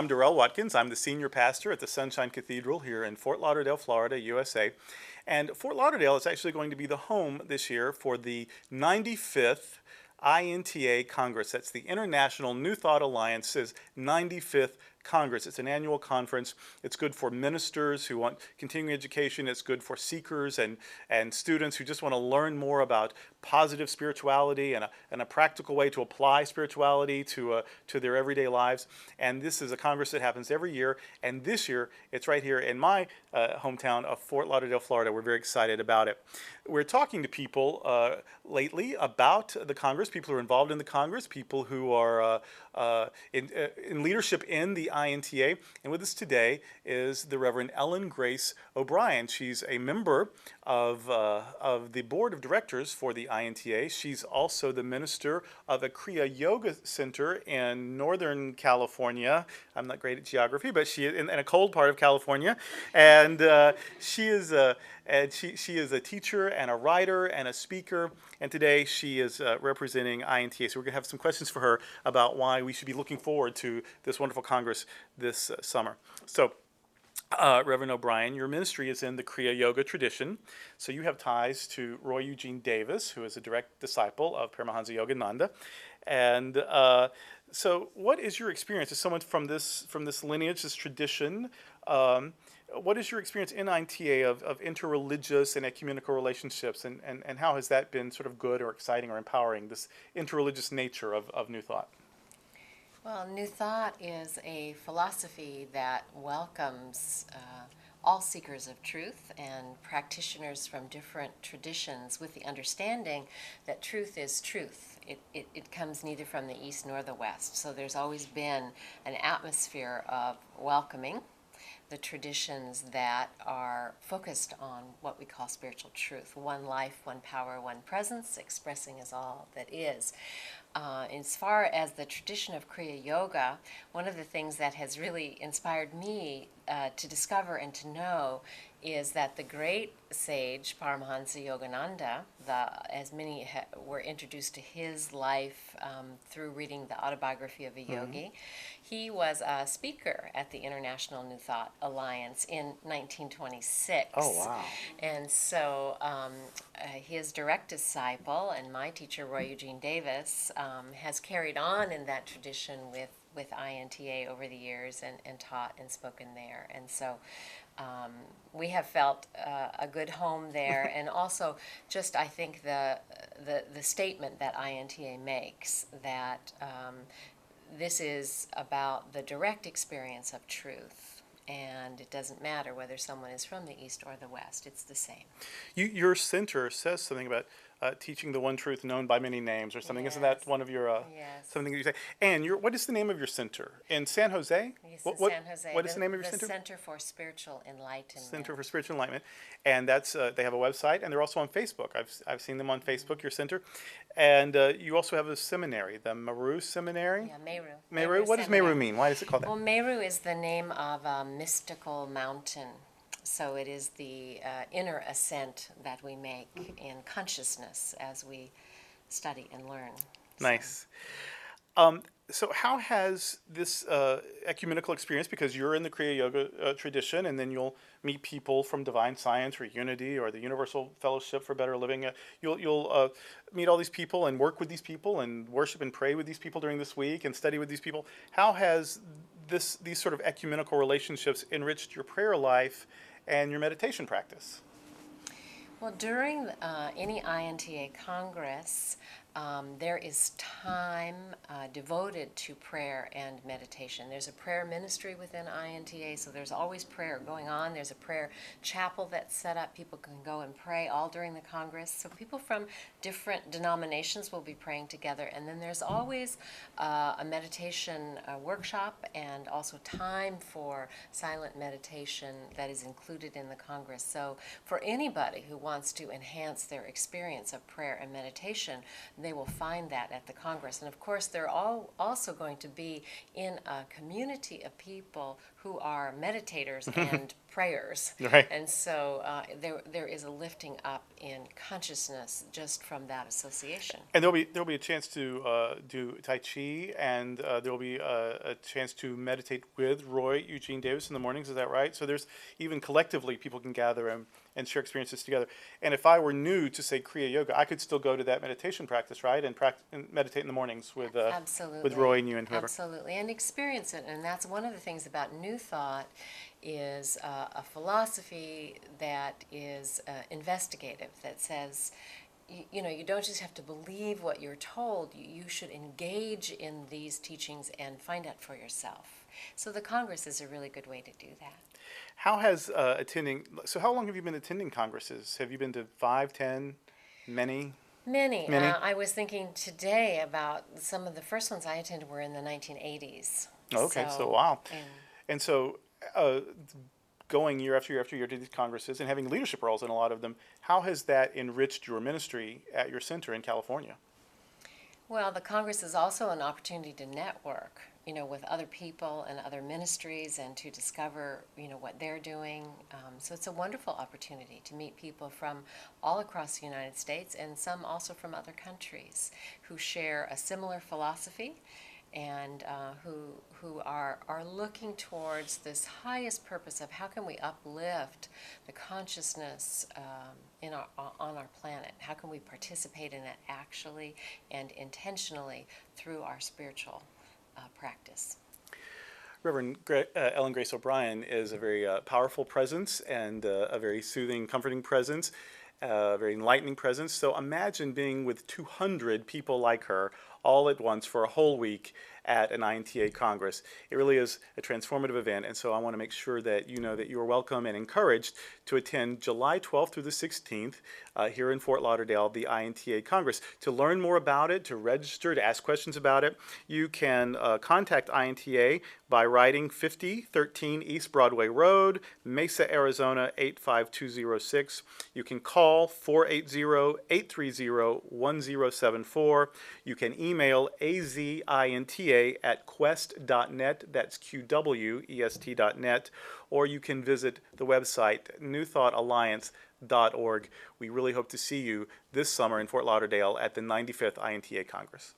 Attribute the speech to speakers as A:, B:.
A: I'm Durrell Watkins. I'm the senior pastor at the Sunshine Cathedral here in Fort Lauderdale, Florida, USA. And Fort Lauderdale is actually going to be the home this year for the 95th INTA Congress. That's the International New Thought Alliance's 95th Congress. It's an annual conference. It's good for ministers who want continuing education. It's good for seekers and students who just want to learn more about positive spirituality and a practical way to apply spirituality to their everyday lives. And this is a congress that happens every year. And this year, it's right here in my hometown of Fort Lauderdale, Florida. We're very excited about it. We're talking to people lately about the Congress, people who are involved in the Congress, people who are in leadership in the INTA. And with us today is the Reverend Ellen Grace O'Brien. She's a member of the board of directors for the INTA. She's also the minister of a Kriya Yoga Center in Northern California. I'm not great at geography, but she in a cold part of California, and she is a teacher and a writer and a speaker. And today she is representing INTA. So we're going to have some questions for her about why we should be looking forward to this wonderful Congress this summer. So, Reverend O'Brien, your ministry is in the Kriya Yoga tradition. So you have ties to Roy Eugene Davis, who is a direct disciple of Paramahansa Yogananda. And so what is your experience as someone from this lineage, this tradition? What is your experience in INTA of interreligious and ecumenical relationships, and how has that been sort of good or exciting or empowering, this interreligious nature of New Thought?
B: Well, New Thought is a philosophy that welcomes all seekers of truth and practitioners from different traditions with the understanding that truth is truth. It comes neither from the East nor the West. So there's always been an atmosphere of welcoming the traditions that are focused on what we call spiritual truth. One life, one power, one presence, expressing as all that is. As far as the tradition of Kriya Yoga, one of the things that has really inspired me to discover and to know is that the great sage Paramahansa Yogananda, as many were introduced to his life through reading the autobiography of a yogi, he was a speaker at the International New Thought Alliance in 1926.
A: Oh, wow.
B: And so his direct disciple and my teacher, Roy Eugene Davis, has carried on in that tradition with INTA over the years and taught and spoken there. And so we have felt a good home there, and also just I think the statement that INTA makes that this is about the direct experience of truth, and it doesn't matter whether someone is from the East or the West, it's the same.
A: Your center says something about teaching the one truth known by many names or something.
B: Yes.
A: Isn't that one of your
B: Yes.
A: something that you say? And what is the name of your center in San Jose?
B: Yes,
A: What,
B: in San Jose.
A: what is the name of your center?
B: The Center for Spiritual Enlightenment.
A: Center for Spiritual Enlightenment, and that's they have a website, and they're also on Facebook. I've seen them on Facebook. Your center, and you also have a seminary, the Meru Seminary.
B: Yeah, Meru.
A: Meru. What does Meru mean? Why is it called that?
B: Well, Meru is the name of a mystical mountain. So it is the inner ascent that we make in consciousness as we study and learn.
A: Nice. So how has this ecumenical experience, because you're in the Kriya Yoga tradition, and then you'll meet people from Divine Science or Unity or the Universal Fellowship for Better Living. You'll meet all these people and work with these people and worship and pray with these people during this week and study with these people. How has these sort of ecumenical relationships enriched your prayer life and your meditation practice?
B: Well, during any INTA Congress, there is time devoted to prayer and meditation. There's a prayer ministry within INTA, so there's always prayer going on. There's a prayer chapel that's set up. People can go and pray all during the Congress. So people from different denominations will be praying together. And then there's always a meditation workshop and also time for silent meditation that is included in the Congress. So for anybody who wants to enhance their experience of prayer and meditation, they will find that at the Congress. And of course, they're all also going to be in a community of people who are meditators and prayers.
A: Right.
B: And so there is a lifting up in consciousness just from that association.
A: And there'll be a chance to do Tai Chi, and there'll be a chance to meditate with Roy Eugene Davis in the mornings. Is that right? So there's even collectively people can gather and share experiences together. And if I were new to say Kriya Yoga, I could still go to that meditation practice, right? And meditate in the mornings with
B: Absolutely.
A: Roy and you and whoever.
B: Absolutely, and experience it. And that's one of the things about New Thought is a philosophy that is investigative, that says, you know, you don't just have to believe what you're told, you should engage in these teachings and find out for yourself. So the Congress is a really good way to do that.
A: How has so how long have you been attending congresses? Have you been to 5, 10, many?
B: Many.
A: Many?
B: I was thinking today about some of the first ones I attended were in the 1980s.
A: Okay, so wow.
B: and
A: And so, going year after year after year to these congresses and having leadership roles in a lot of them, how has that enriched your ministry at your center in California?
B: Well, the Congress is also an opportunity to network, you know, with other people and other ministries and to discover, you know, what they're doing. So it's a wonderful opportunity to meet people from all across the United States and some also from other countries who share a similar philosophy and who are looking towards this highest purpose of how can we uplift the consciousness on our planet? How can we participate in it actually and intentionally through our spiritual practice?
A: Reverend Ellen Grace O'Brien is a very powerful presence and a very soothing, comforting presence, a very enlightening presence. So imagine being with 200 people like her all at once for a whole week at an INTA Congress. It really is a transformative event, and so I want to make sure that you know that you are welcome and encouraged to attend July 12th through the 16th here in Fort Lauderdale, the INTA Congress. To learn more about it, to register, to ask questions about it, you can contact INTA by writing 5013 East Broadway Road, Mesa, Arizona 85206. You can call 480-830-1074. You can email azinta@quest.net, that's QWEST.net, or you can visit the website newthoughtalliance.org. We really hope to see you this summer in Fort Lauderdale at the 95th INTA Congress.